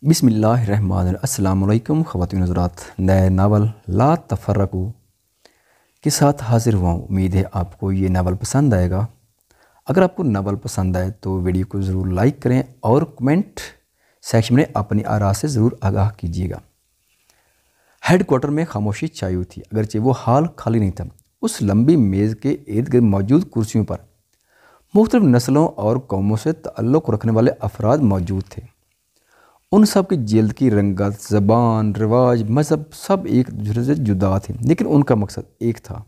बिस्मिल्लाहिर्रहमानिर्रहीम। अस्सलाम वालेकुम ख़वातीन हज़रात। नए नावल ला तफ़र्रक़ू के साथ हाज़िर हुआ हूँ। उम्मीद है आपको ये नावल पसंद आएगा। अगर आपको नावल पसंद आए तो वीडियो को ज़रूर लाइक करें और कमेंट सेक्शन में अपनी आरा से ज़रूर आगाह कीजिएगा। हेड क्वार्टर में खामोशी छाई हुई थी, अगरचे वो हाल खाली नहीं था। उस लंबी मेज़ के इर्द गिर्द मौजूद कुर्सियों पर मुख्तलिफ नस्लों और कौमों से ताल्लुक़ रखने वाले अफराद मौजूद थे। उन सब की जिल्द की रंगत, ज़बान, रिवाज, मज़हब सब एक दूसरे से जुदा थे, लेकिन उनका मकसद एक था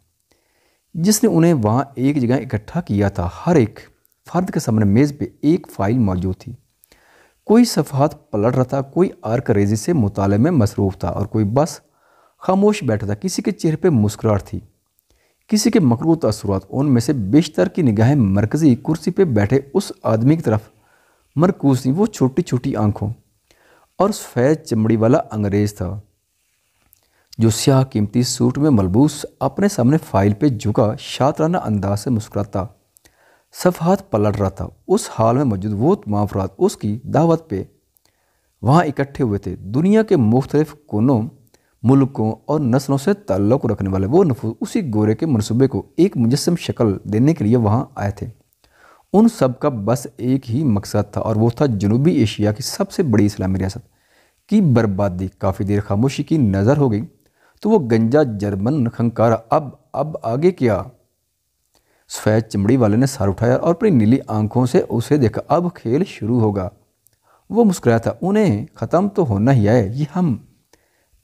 जिसने उन्हें वहाँ एक जगह इकट्ठा किया था। हर एक फ़र्द के सामने मेज़ पे एक फ़ाइल मौजूद थी। कोई सफ़हात पलट रहा था, कोई आर्क रेज़ी से मुताले में मसरूफ़ था और कोई बस खामोश बैठा था। किसी के चेहरे पे मुस्कुराहट थी, किसी के मकरूह तअस्सुरात। उनमें से बेशतर की निगाहें मरकज़ी कुर्सी पे बैठे उस आदमी की तरफ मरकूज़ थी। वो छोटी छोटी आँखों और सफ़ेद चमड़ी वाला अंग्रेज़ था जो स्याह कीमती सूट में मलबूस अपने सामने फ़ाइल पे झुका शातराना अंदाज से मुस्कुराता सफ़हात पलट रहा था। उस हाल में मौजूद वो तमाम अफराद उसकी दावत पे वहाँ इकट्ठे हुए थे। दुनिया के मुख्तलिफ कोनों, मुल्कों और नस्लों से ताल्लुक़ रखने वाले वो नफूस उसी गोरे के मनसूबे को एक मुजस्सम शक्ल देने के लिए वहाँ आए थे। उन सब का बस एक ही मकसद था और वो था जनूबी एशिया की सबसे बड़ी इस्लामी रियासत की बर्बादी। काफ़ी देर खामोशी की नज़र हो गई तो वो गंजा जर्मन खंकारा, अब आगे क्या? सफ़ेद चमड़ी वाले ने सर उठाया और अपनी नीली आंखों से उसे देखा। अब खेल शुरू होगा। वो मुस्कुराया था। उन्हें ख़त्म तो होना ही है, ये हम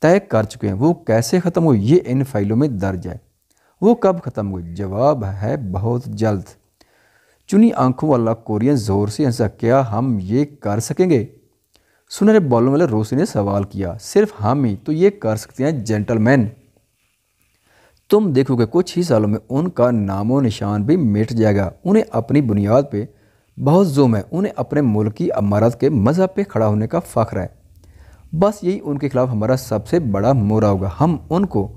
तय कर चुके हैं। वो कैसे ख़त्म हुई ये इन फाइलों में दर्ज है। वो कब ख़त्म हुई? जवाब है बहुत जल्द। चुनी आंखों वाला कोरियन ज़ोर से हंसा। क्या हम ये कर सकेंगे? सुनहरे बालों वाले रूसी ने सवाल किया। सिर्फ हम ही तो ये कर सकते हैं जेंटलमैन। तुम देखोगे कुछ ही सालों में उनका नामो निशान भी मिट जाएगा। उन्हें अपनी बुनियाद पे बहुत ज़ुल्म है। उन्हें अपने मुल्क की अमारत के मज़हब पे खड़ा होने का फ़ख्र है। बस यही उनके खिलाफ हमारा सबसे बड़ा मोहरा होगा। हम उनको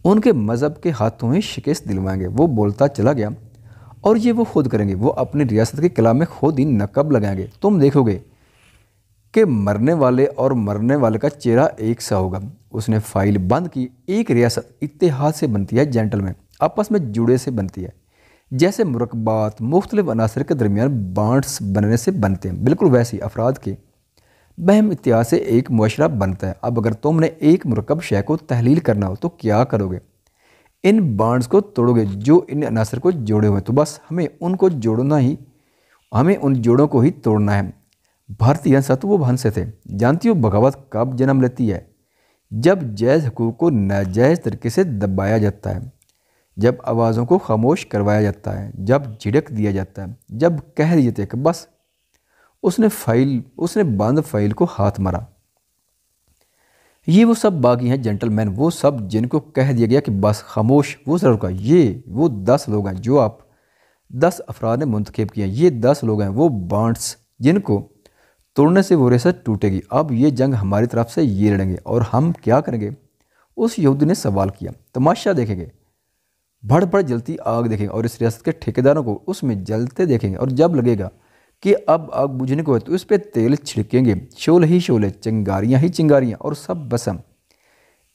उनके मज़हब के हाथों ही शिकस्त दिलवाएंगे। वो बोलता चला गया। और ये वो खुद करेंगे। वो अपनी रियासत के किला में खुद ही नकब लगाएंगे। तुम देखोगे कि मरने वाले और मरने वाले का चेहरा एक सा होगा। उसने फाइल बंद की। एक रियासत इत्तेहाद से बनती है जेंटलमैन, आपस में जुड़े से बनती है, जैसे मुरकबात मुख्तलिफ अनासर के दरमियान बांड्स बनने से बनते हैं। बिल्कुल वैसे ही अफराद के बहम इत्तेहाद से एक मुआशरा बनता है। अब अगर तुमने एक मुरकब शय को तहलील करना हो तो क्या करोगे? इन बांड्स को तोड़ोगे जो इन अनासर को जोड़े हुए। तो बस हमें उनको जोड़ना ही, हमें उन जोड़ों को ही तोड़ना है। भारतीय सत्व वो हंस थे। जानती हो बगावत कब जन्म लेती है? जब जायज़ हुकूक को नाजायज़ तरीके से दबाया जाता है, जब आवाज़ों को खामोश करवाया जाता है, जब झिड़क दिया जाता है, जब कह दिए थे कि बस। उसने बंद फाइल को हाथ मारा। ये वो सब बागी हैं जेंटलमैन, वो सब जिनको कह दिया गया कि बस खामोश। वो ज़रूर का ये वो 10 लोग हैं जो आप 10 अफराद ने मुंतखब किए हैं। ये 10 लोग हैं, वो बांड्स जिनको तोड़ने से वो रियासत टूटेगी। अब ये जंग हमारी तरफ से ये लड़ेंगे और हम क्या करेंगे? उस यहूदी ने सवाल किया। तमाशा देखेंगे, भड़ भड़ जलती आग देखेंगे और इस रियासत के ठेकेदारों को उसमें जलते देखेंगे। और जब लगेगा कि अब आग बुझने को है तो इस पर तेल छिड़केंगे। शोले ही शोले, चिंगारियाँ ही चिंगारियाँ और सब बसम।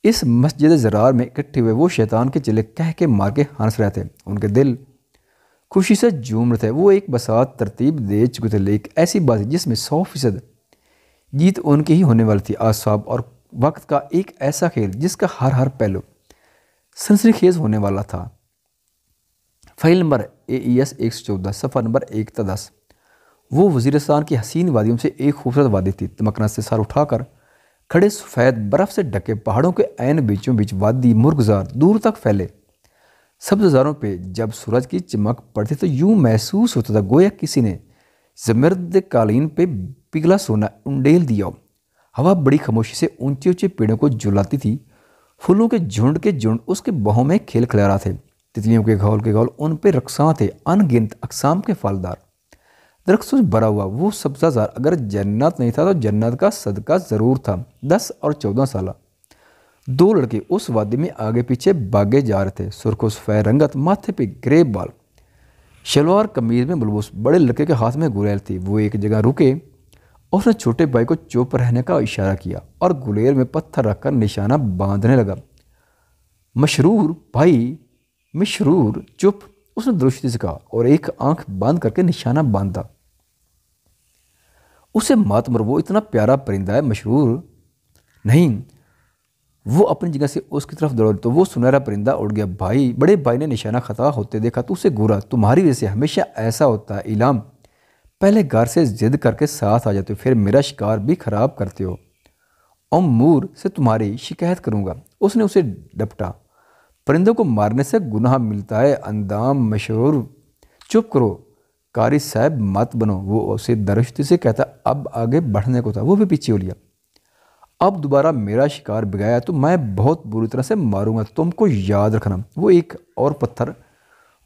इस मस्जिद ज़रार में इकट्ठे हुए वो शैतान के चले कह के मार के हंस रहे थे। उनके दिल खुशी से झूम रहे थे। वो एक बसात तरतीब दे चुके थे, लेकिन ऐसी बात जिसमें 100% जीत उनकी ही होने वाली थी। आसाब और वक्त का एक ऐसा खेल जिसका हर पहलू सनसनीखेज होने वाला था। फाइल नंबर AES 114, सफ़ा नंबर 110। वो वज़ीरिस्तान की हसीन वादियों से एक खूबसूरत वादी थी। तमकना से सर उठाकर खड़े सफ़ेद बर्फ़ से ढके पहाड़ों के ऐन बीचों बीच वादी मुर्गजार दूर तक फैले। सब्ज़ारों पे जब सूरज की चमक पड़ती तो यूं महसूस होता था गोया किसी ने ज़मर्द कालीन पे पिघला सोना उंडेल दिया। हवा बड़ी खामोशी से ऊंचे ऊंचे पेड़ों को झुलाती थी। फूलों के झुंड उसके बाहों में खेल खिला रहा थे। तितलियों के घोल उन पे रक्सां थे। अनगिनत अकसाम के फलदार दरख्तों से भरा हुआ वो सब्ज़ाजार अगर जन्नत नहीं था तो जन्नत का सदका ज़रूर था। 10 और 14 साल 2 लड़के उस वादी में आगे पीछे भागे जा रहे थे। सुर्ख सफ़ेद रंगत, माथे पे ग्रे बाल, शलवार कमीज में मलबूस। बड़े लड़के के हाथ में गुलेल थी। वो एक जगह रुके اور उसने छोटे भाई को चुप रहने का इशारा किया और गुलेल में पत्थर रखकर निशाना बांधने लगा। मशरूर भाई, मशरूर चुप, उसने दुरुस्ती से कहा और एक आंख बंद करके निशाना बांधा। उसे मातमर, वो इतना प्यारा परिंदा है। मशरूर नहीं, वो अपनी जगह से उसकी तरफ दौड़ तो वो सुनहरा परिंदा उड़ गया। भाई, बड़े भाई ने निशाना खता होते देखा तो उसे घूरा। तुम्हारी वजह से हमेशा ऐसा होता है इलाम, पहले घर से जिद करके साथ आ जाते हो, फिर मेरा शिकार भी खराब करते हो। अमूर से तुम्हारी शिकायत करूंगा। उसने उसे डपटा। परिंदों को मारने से गुनाह मिलता है अंदाम। मशरूर चुप करो, कारी साहब मत बनो। वो उसे दरुस्ती से कहता। अब आगे बढ़ने को था, वो भी पीछे हो लिया। अब दोबारा मेरा शिकार बिगाया तो मैं बहुत बुरी तरह से मारूंगा, तुमको याद रखना। वो एक और पत्थर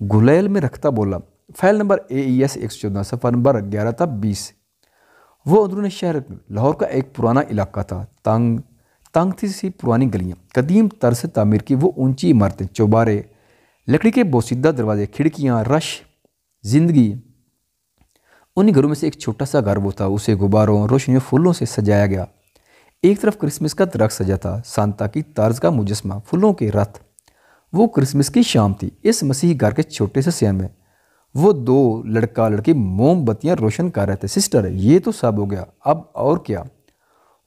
गुलेल में रखता बोला। फाइल नंबर AES 114, सफ़ा नंबर 11 था 20। वो अंदरूनी शहर लाहौर का एक पुराना इलाका था। तंग थी सी पुरानी गलियां, कदीम तरह से तामीर की वो ऊंची इमारतें, चौबारे, लकड़ी के बोसीदा दरवाजे, खिड़कियां, रश जिंदगी। उन्हीं घरों में से एक छोटा सा घर वो था। उसे गुब्बारों, रोशनियों, फूलों से सजाया गया। एक तरफ क्रिसमस का दरख्त सजा था, सांता की तर्ज का मुजस्मा, फूलों के रथ। वो क्रिसमस की शाम थी। इस मसीही घर के छोटे से सियान में वो दो लड़का लड़की मोमबत्तियां रोशन कर रहे थे। सिस्टर, ये तो सब हो गया, अब और क्या।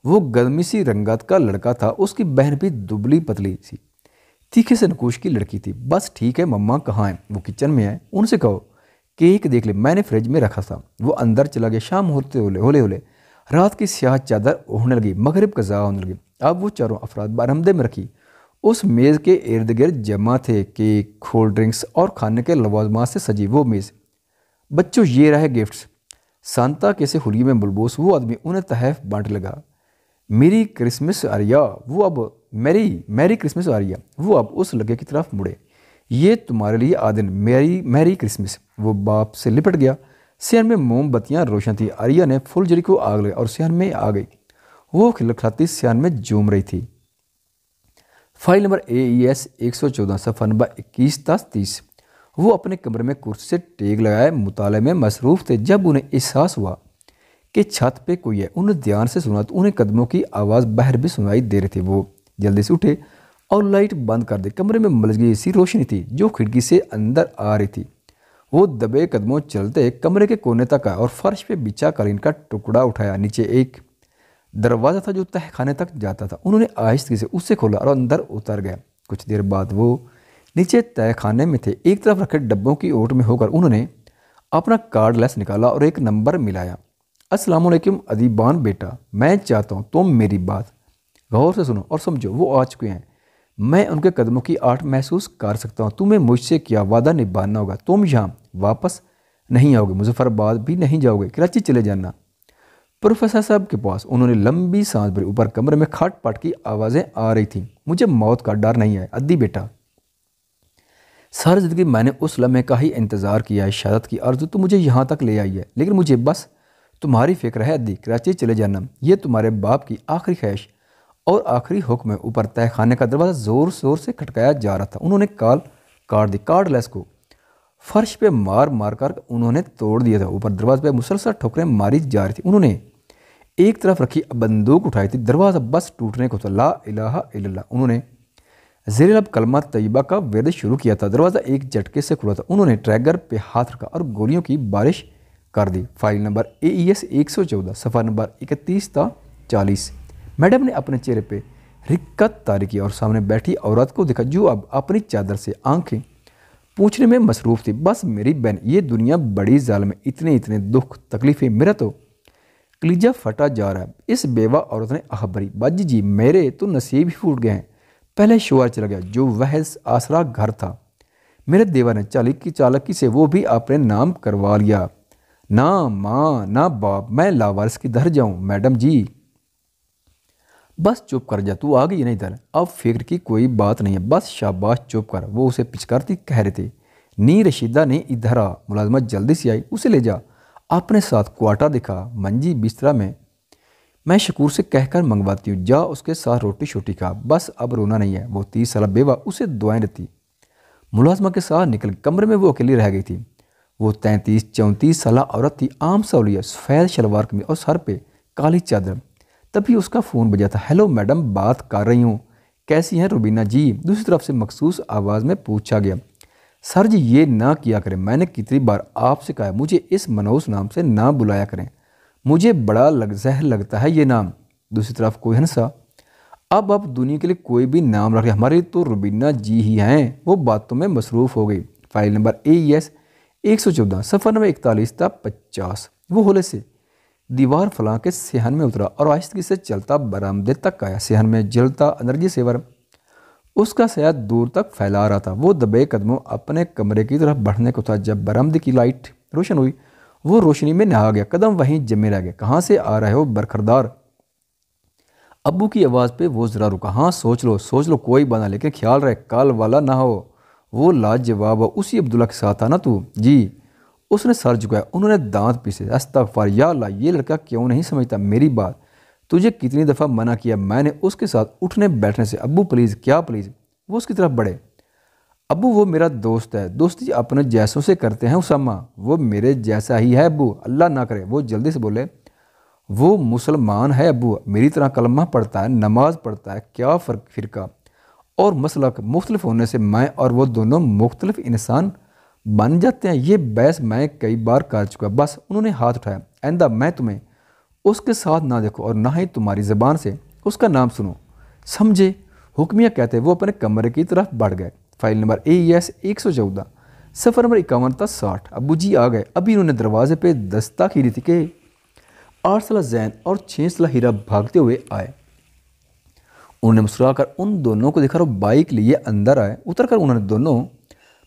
वो गदमी सी रंगत का लड़का था। उसकी बहन भी दुबली पतली सी, तीखे से नकुश की लड़की थी। बस ठीक है, मम्मा कहाँ है? वो किचन में है, उनसे कहो केक देख ले, मैंने फ्रिज में रखा था। वो अंदर चला गया। शाम होते होले होले रात की स्याह चादर ओढ़ने लगी। मगरिब कज़ा होने लगी। अब वो चारों अफराद बरामदे में रखी। उस मेज़ के इर्द गिर्द जमा थे केक, कोल्ड ड्रिंक्स और खाने के लवाजमात से सजी वो मेज़। बच्चों, ये रहे गिफ्ट्स। सांता कैसे हुलिये में बुलबोस वो आदमी उन्हें तहफ बांट लगा। मेरी क्रिसमस आरिया, वो अब मैरी क्रिसमस आरिया। वो अब उस लड़के की तरफ मुड़े। ये तुम्हारे लिए आदिन, मैरी क्रिसमस। वो बाप से लिपट गया। सियान में मोमबत्तियां रोशन थी। आरिया ने फुलझड़ी को आग लगाई और सियान में आ गई। वो खिलखिलाती सियान में झूम रही थी। फाइल नंबर AES 114, सफ़ा नंबर 21-30। वो अपने कमरे में कुर्सी से टेक लगाए मुताले में मसरूफ़ थे। जब उन्हें एहसास हुआ कि छत पे कोई है, उन्हें ध्यान से सुना तो उन्हें कदमों की आवाज़ बाहर भी सुनाई दे रही थी। वो जल्दी से उठे और लाइट बंद कर दी। कमरे में मलगी सी रोशनी थी जो खिड़की से अंदर आ रही थी। वो दबे कदमों चलते कमरे के कोने तक आया और फर्श पे बिछा कालीन का टुकड़ा उठाया। नीचे एक दरवाज़ा था जो तहखाने तक जाता था। उन्होंने आहिस्ते से उसे खोला और अंदर उतर गया। कुछ देर बाद वो नीचे तहखाने में थे। एक तरफ रखे डब्बों की ओट में होकर उन्होंने अपना कार्ड लेस निकाला और एक नंबर मिलाया। अस्सलाम वालेकुम अदीबान बेटा, मैं चाहता हूँ तुम मेरी बात गौर से सुनो और समझो। वो आ चुके हैं, मैं उनके कदमों की आहट महसूस कर सकता हूँ। तुम्हें मुझसे क्या वादा निभाना होगा। तुम यहाँ वापस नहीं आओगे, मुजफ्फराबाद भी नहीं जाओगे, कराची चले जाना। प्रोफेसर साहब के पास उन्होंने लंबी सांस भरी। ऊपर कमरे में खट पट की आवाज़ें आ रही थीं। मुझे मौत का डर नहीं है अद्दी बेटा। सारी ज़िंदगी मैंने उस लम्हे का ही इंतज़ार किया है। शहादत की आरज़ू तो मुझे यहाँ तक ले आई है, लेकिन मुझे बस तुम्हारी फिक्र है अद्दी। कराची चले जाना ये तुम्हारे बाप की आखिरी ख्वाहिश और आखिरी हुक्म है। ऊपर तहखाने का दरवाज़ा ज़ोर शोर से खटकाया जा रहा था। उन्होंने कॉल काट दी। कार्डलेस को फर्श पे मार मार कर उन्होंने तोड़ दिया था। ऊपर दरवाजे पे मुसलसल ठोकरें मारी जा रही थी। उन्होंने एक तरफ रखी बंदूक उठाई थी। दरवाज़ा बस टूटने को था। ला इलाहा इल्लल्लाह। उन्होंने ज़ेर लब कलमा तय्यबा का विर्द शुरू किया था। दरवाज़ा एक झटके से खुला था। उन्होंने ट्रैगर पे हाथ रखा और गोलियों की बारिश कर दी। फाइल नंबर AES 114, सफ़ा नंबर 31-40। मैडम ने अपने चेहरे पे रिक्कत तारी की और सामने बैठी औरत को देखा जो अब अपनी चादर से आंखें पूछने में मसरूफ़ थी। बस मेरी बहन, ये दुनिया बड़ी जालिम है। इतने इतने दुख तकलीफ़ें, मेरा तो कलीजा फटा जा रहा है। इस बेवा औरत ने आह भरी। बाजी जी, मेरे तो नसीब ही फूट गए हैं। पहले शोहर चला गया जो वह आसरा घर था। मेरे देवर ने चालाकी से वो भी अपने नाम करवा लिया। ना माँ ना बाप, मैं लावारिस की दर जाऊँ। मैडम जी बस चुप कर जा, तू आ गई नहीं इधर। अब फिक्र की कोई बात नहीं है, बस शाबाश चुप कर। वो उसे पिचकारती कह रहे थे। नी रशीदा ने इधर आ। मुलाजमा जल्दी से आई। उसे ले जा अपने साथ। क्वार्टर दिखा मंजी बिस्तरा में। मैं शकूर से कहकर मंगवाती हूँ, जा उसके साथ रोटी शोटी खा। बस अब रोना नहीं है। वो 30 साल बेवा उसे दुआएं देती। मुलाजमा के साथ निकल कमरे में वो अकेली रह गई थी। वो 33-34 साल औरत थी। आम सौलिया, सफ़ेद शलवार कमीज और सर पे کالی چادر۔ تبھی اس کا فون بجا تھا۔ ہیلو میڈم، بات کر رہی ہوں، کیسی ہیں روبینہ جی؟ دوسری طرف سے مخصوص آواز میں پوچھا گیا۔ سر جی یہ نہ کیا کریں، میں نے کتنی بار آپ سے کہا ہے مجھے اس منحوس نام سے نہ بلایا کریں، مجھے بڑا زہر لگتا ہے یہ نام۔ دوسری طرف کوئی ہنسا۔ اب آپ دنیا کے لیے کوئی بھی نام رکھیں، ہماری تو روبینہ جی ہی ہیں۔ وہ باتوں میں مصروف ہو گئی۔ فائل نمبر AES 114 صفحہ نمبر 41 تا 50۔ وہ ہولے سے دیوار فلاں کے صحن میں اترا اور آہستگی سے چلتا برآمدے تک آیا۔ صحن میں جلتا انرجی سیور اس کا سایہ دور تک پھیلا رہا تھا۔ وہ دبے قدموں اپنے کمرے کی طرف بڑھنے کو تھا۔ جب برآمدے کی لائٹ روشن ہوئی وہ روشنی میں نہا گیا، قدم وہیں جمے رہ گئے۔ کہاں سے آ رہے ہو برخردار؟ ابو کی آواز پہ وہ ذرا رکا۔ ہاں سوچ لو کوئی بنا، لیکن خیال رہے کال والا نہ ہو۔ وہ لاجواب ہو، اسی عبداللہ کے ساتھ تھا نا تو؟ جی۔ اس نے سر جھکایا۔ انہوں نے دانت پیسے۔ استغفار، یا اللہ، یہ لڑکا کیوں نہیں سمجھتا میری بات؟ تجھے کتنی دفعہ منع کیا میں نے اس کے ساتھ اٹھنے بیٹھنے سے؟ ابو پلیز۔ کیا پلیز؟ وہ اس کی طرف بڑھے۔ ابو وہ میرا دوست ہے، دوستی اپنے جیسوں سے کرتے ہیں اسامہ۔ وہ میرے جیسا ہی ہے ابو، اللہ نہ کرے۔ وہ جلدی سے بولے۔ وہ مسلمان ہے ابو، میری طرح کلمہ پڑھتا ہے، نماز پڑھتا ہے۔ کیا فرقہ اور مسلک مختلف ہونے سے میں اور وہ دونوں مختلف انسان بن جاتے ہیں؟ یہ بحث میں کئی بار کر چکا۔ بس۔ انہوں نے ہاتھ اٹھایا۔ آئندہ میں تمہیں اس کے ساتھ نہ دیکھوں اور نہ ہی تمہاری زبان سے اس کا نام سنوں، سمجھے؟ حکمیہ کہتے وہ اپنے کمرے کی طرف بڑھ گئے۔ فائل نمبر AES 114 صفحہ نمبر 51 تا 60۔ ابو جی آ گئے۔ ابھی انہوں نے دروازے پہ دستک ہی دی تھی کہ 8 سالہ زین اور 6 سالہ ہیرا بھاگتے ہوئے آئے۔ انہوں نے مسکرا کر ان دونوں کو دیکھا اور بائک لیے اندر آئے۔ اتر کر انہوں نے دونوں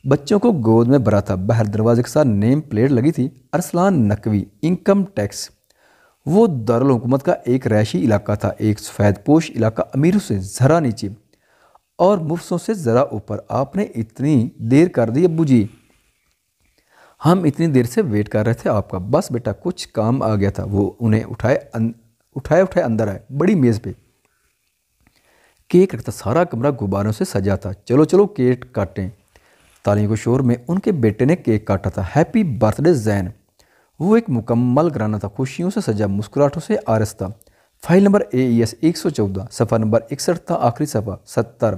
بچوں کو گود میں بھرا تھا۔ باہر دروازے کے ساتھ نیم پلیٹ لگی تھی، ارسلان نقوی انکم ٹیکس۔ وہ دارالحکومت کا ایک رہائشی علاقہ تھا، ایک سفید پوش علاقہ، امیروں سے ذرا نیچے اور مفلسوں سے ذرا اوپر۔ آپ نے اتنی دیر کر دی ابو جی؟ ہم اتنی دیر سے ویٹ کر رہے تھے آپ کا۔ بس بیٹا کچھ کام آ گیا تھا۔ وہ انہیں اٹھائے اندر آئے۔ بڑی میز پہ کیک رکھتا، سارا کمرہ غباروں سے سجا تھا۔ چلو کیک کاٹیں۔ تالیوں کے شور میں ان کے بیٹے نے کیک کاٹا تھا۔ ہیپی برتھ ڈے زین۔ وہ ایک مکمل گھرانہ تھا، خوشیوں سے سجا، مسکراہٹوں سے آراستہ۔ فائل نمبر AES 114 صفحہ نمبر 61 تا آخری صفحہ 70۔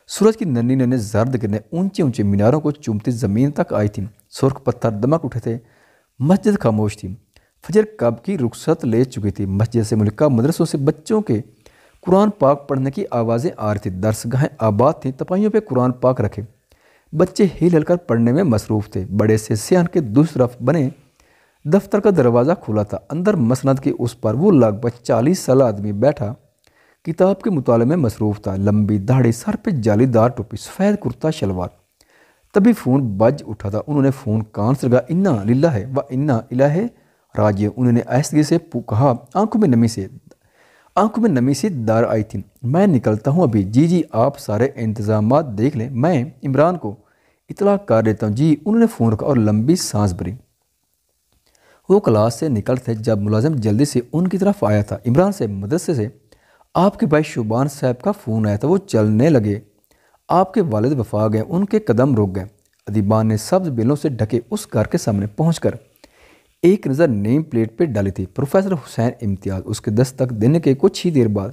سورج کی ننھی ننھی زرد کرنیں اونچے اونچے میناروں کو چومتی زمین تک آئی تھیں۔ سرخ پتھر دمک اٹھے تھے۔ مسجد خاموش تھی۔ فجر کب کی رخصت لے چکی تھی۔ مسجد سے ملکہ مدرسوں سے بچوں کے قرآن پاک پڑھنے کی آوازیں آ رہی تھیں۔ درسگاہیں آباد تھیں، تپائیوں پہ قرآن پاک رکھے بچے ہل ہل کر پڑھنے میں مصروف تھے۔ بڑے سے صحن کے دوسری طرف بنے دفتر کا دروازہ کھلا تھا۔ اندر مسند کے اس پر وہ لگ بھگ 40 سالہ آدمی بیٹھا کتاب کے مطالعے میں مصروف تھا۔ لمبی داڑھی، سر پہ جالی دار ٹوپی، سفید کرتا شلوار۔ تبھی فون بج اٹھا تھا۔ انہوں نے فون کان سے لگا۔ انا للہ و انا الیہ راجعون۔ انہوں نے آہستگی سے کہا، آنکھوں میں نمی سے دار آئی تھی۔ میں نکلتا ہوں ابھی۔ جی آپ سارے انتظامات دیکھ لیں، میں عمران کو اطلاع کر دیتا ہوں۔ جی۔ انہوں نے فون رکھا اور لمبی سانس بھری۔ وہ کلاس سے نکل تھے جب ملازم جلدی سے ان کی طرف آیا تھا۔ عمران سے مدرسے سے آپ کے بھائی شوبان صاحب کا فون آیا تھا۔ وہ چلنے لگے۔ آپ کے والد وفا گئے۔ ان کے قدم رک گئے۔ ادیبان نے سبز بیلوں سے ڈھکے اس گھر کے سامنے پہنچ کر ایک نظر نیم پلیٹ پہ ڈالی تھی، پروفیسر حسین امتیاز۔ اس کے دستک دینے کے کچھ ہی دیر بعد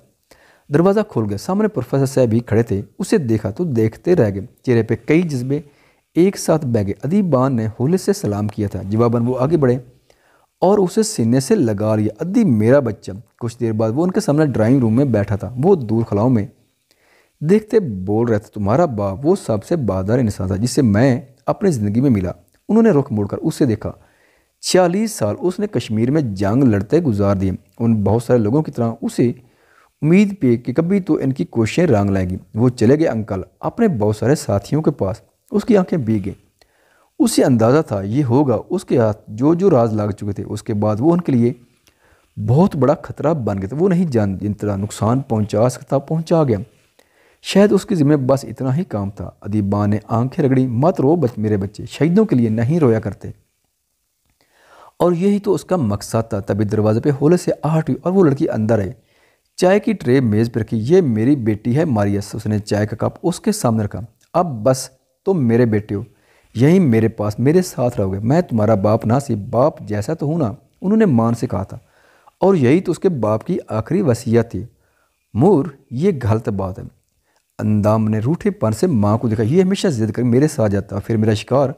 دروازہ کھول گیا۔ سامنے پروفیسر صاحب ہی کھڑے تھے۔ اسے دیکھا تو دیکھتے رہ گئے، چہرے پہ کئی جذبے ایک ساتھ بہہ گئے۔ ادیبان نے ہولے سے سلام کیا تھا، جواباً وہ آگے بڑھے اور اسے سینے سے لگا لیا۔ ادی میرا بچہ۔ کچھ دیر بعد وہ ان کے سامنے ڈرائنگ روم میں بیٹھا تھا۔ وہ دور خلاؤں میں دیکھتے بول رہے تھے، تمہارا باپ وہ سب سے بہادر انسان تھا جس سے میں اپنی زندگی میں ملا۔ انہوں نے رخ موڑ کر اسے دیکھا۔ 46 سال اس نے کشمیر میں جنگ لڑتے گزار دیے۔ ان بہت سارے لوگوں کی طرح اسے امید پہ کہ کبھی تو ان کی کوششیں رنگ لائیں گی۔ وہ چلے گئے انکل اپنے بہت سارے ساتھیوں کے پاس۔ اس کی آنکھیں بھیگ گئیں۔ اسے اندازہ تھا یہ ہوگا۔ اس کے ہاتھ جو راز لگ چکے تھے، اس کے بعد وہ ان کے لیے بہت بڑا خطرہ بن گئے تھے۔ وہ نہیں جانتے جن طرح نقصان پہنچا سکتا پہنچا گیا۔ شاید اس کے ذمہ بس اتنا ہی کام تھا۔ ادیبان نے آنکھیں رگڑی۔ مت رو میرے بچے، شہیدوں کے لیے نہیں رویا کرتے۔ اور یہی تو اس کا مقصد تھا۔ تبھی دروازے پہ ہولے سے آہٹ ہوئی اور وہ لڑکی اندر آئی۔ چائے کی ٹرے میز پہ رکھی۔ یہ میری بیٹی ہے ماریس۔ اس نے چائے کا کپ اس کے سامنے رکھا۔ اب بس تم میرے بیٹے ہو، یہی میرے پاس میرے ساتھ رہو گے۔ میں تمہارا باپ نہ سی باپ جیسا تو ہوں نا، انہوں نے مان سے کہا تھا۔ اور یہی تو اس کے باپ کی آخری وصیت تھی۔ مور یہ غلط بات ہے۔ اندام نے روٹھے پن سے ماں کو دیکھا، یہ ہمیشہ ضد کر میرے ساتھ جاتا، پھر میرا شکار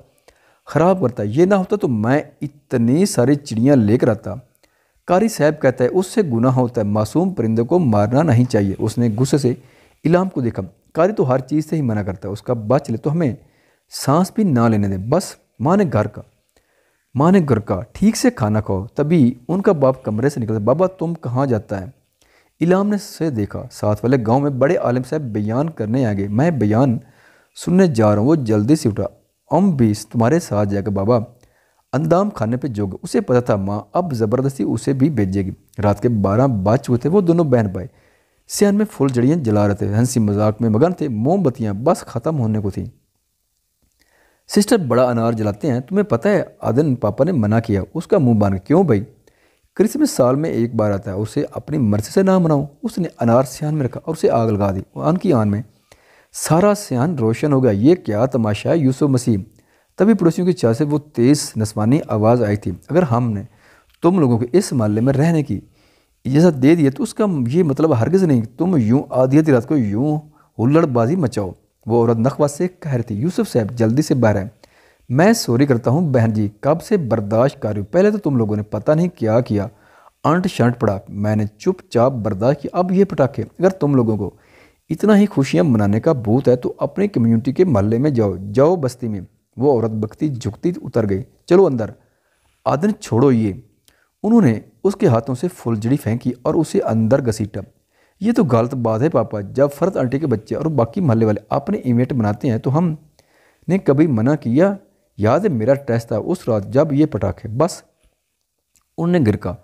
خراب کرتا، یہ نہ ہوتا تو میں اتنی ساری چڑیاں لے کر آتا۔ قاری صاحب کہتا ہے اس سے گناہ ہوتا ہے، معصوم پرندوں کو مارنا نہیں چاہیے۔ اس نے غصے سے علام کو دیکھا، قاری تو ہر چیز سے ہی منع کرتا ہے، اس کا بچ لے تو ہمیں سانس بھی نہ لینے دیں، بس ماں نے گھر کا ٹھیک سے کھانا کھاؤ۔ تبھی ان کا باپ کمرے سے نکلتا، بابا تم کہاں جاتا ہے؟ علام نے سے دیکھا، ساتھ والے گاؤں میں بڑے عالم صاحب بیان کرنے آ گئے، میں بیان سننے جا رہا ہوں۔ وہ جلدی سے اٹھا، ہم بھی تمہارے ساتھ جائے گا بابا۔ اندام کھانے پہ جو گیا، اسے پتہ تھا ماں اب زبردستی اسے بھی بھیجے گی۔ رات کے 12 بج چکے تھے، وہ دونوں بہن بھائی سیان میں پھول جڑیاں جلا رہے تھے، ہنسی مذاق میں مگن تھے، موم بتیاں بس ختم ہونے کو تھیں۔ سسٹر بڑا انار جلاتے ہیں، تمہیں پتہ ہے آدن پاپا نے منع کیا، اس کا منہ باندھ۔ کیوں بھائی؟ کرسمس سال میں ایک بار آتا ہے، اسے اپنی مرضی سے نہ مناؤ۔ اس نے انار سیان میں رکھا اور اسے آگ لگا دی، آن کی آن میں سارا سیان روشن ہو گیا۔ یہ کیا تماشا ہے یوسف مسیح؟ تبھی پڑوسیوں کی چاہ سے وہ تیز نسوانی آواز آئی تھی، اگر ہم نے تم لوگوں کو اس محلے میں رہنے کی اجازت دے دی ہے تو اس کا یہ مطلب ہرگز نہیں تم یوں آدھی رات کو یوں ہلڑ بازی مچاؤ۔ وہ عورت نخوت سے کہہ رہی تھی، یوسف صاحب جلدی سے باہر آئے۔ میں سوری کرتا ہوں بہن جی، کب سے برداشت کر رہی ہوں، پہلے تو تم لوگوں نے پتہ نہیں کیا کیا، انٹ شنٹ پڑا، میں نے چپ چاپ برداشت کیا۔ اب یہ پٹاخے، اگر تم لوگوں کو اتنا ہی خوشیاں منانے کا بھوت ہے تو اپنی کمیونٹی کے محلے میں جاؤ بستی میں۔ وہ عورت بکتی جھکتی اتر گئی، چلو اندر۔ آدن چھوڑو یہ، انہوں نے اس کے ہاتھوں سے پھلجڑی پھینکی اور اسے اندر گھسیٹا۔ یہ تو غلط بات ہے پاپا، جب فرد آنٹی کے بچے اور باقی محلے والے اپنے ایونٹ مناتے ہیں تو ہم نے کبھی منع کیا؟ یاد ہے میرا ٹیسٹ تھا اس رات جب یہ پٹاخے، بس انہوں نے گرکا،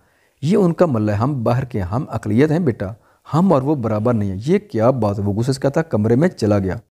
یہ ان کا محلہ ہے، ہم باہر کے ہیں، ہم اقلیت ہیں بیٹا، ہم اور وہ برابر نہیں ہیں۔ یہ کیا بات ہے؟ وہ غصے سے کہتا کمرے میں چلا گیا۔